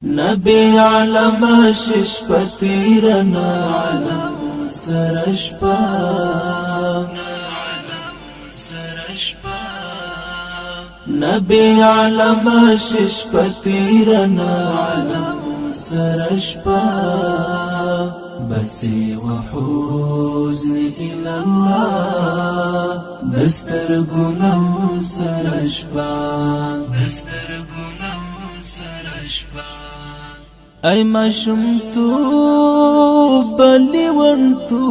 نبی علم شش پتیرنا علم سرشپا نبی علم شش پتیرنا علم سرشپا بسی وحزن إلى الله دستر گنم سرشپا ای ماشوم تو بلیون تو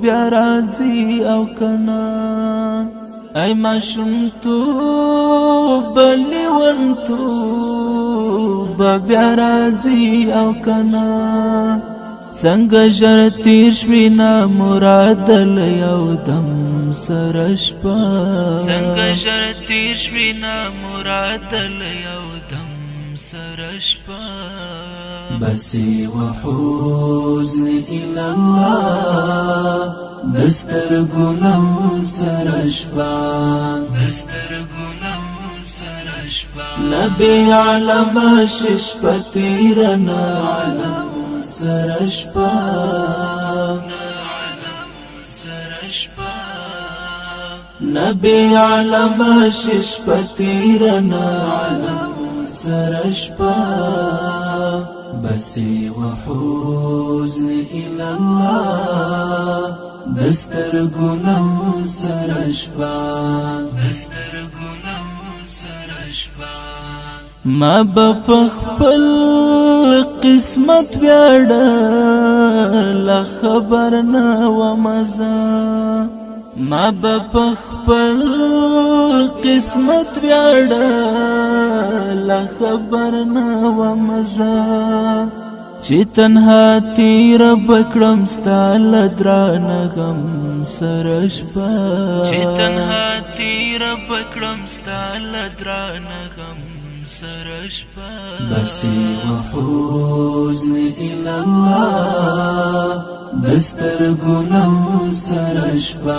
بیا راځي او کنا ای ماشوم تو بلیون تو بیا راځي او کنا څنګه ژر تیر شوي نا مراد یو دم سرشپا څنګه ژر تیر شوي نا مراد یو دم سرشپا بسی وحزن إلى الله دستر گنم سرشپا نبی علم شش پتیرنا علم سرشپا نبی علم شش پتیرنا علم سرشپا بسی وحزن إلى الله دستر گنم سرشپا ما بخپل قسمت بیاړه لا خبر نه و مزه ما بخپل قسمت بیاړه لا خبر نه و مزه چې تنها تیر بکړم ستاله درانه غم سرشپا چې تنها تیر بکړم ستاله درانه غم سرشپا بسی وحزن إلى الله دستر گنم سرشپا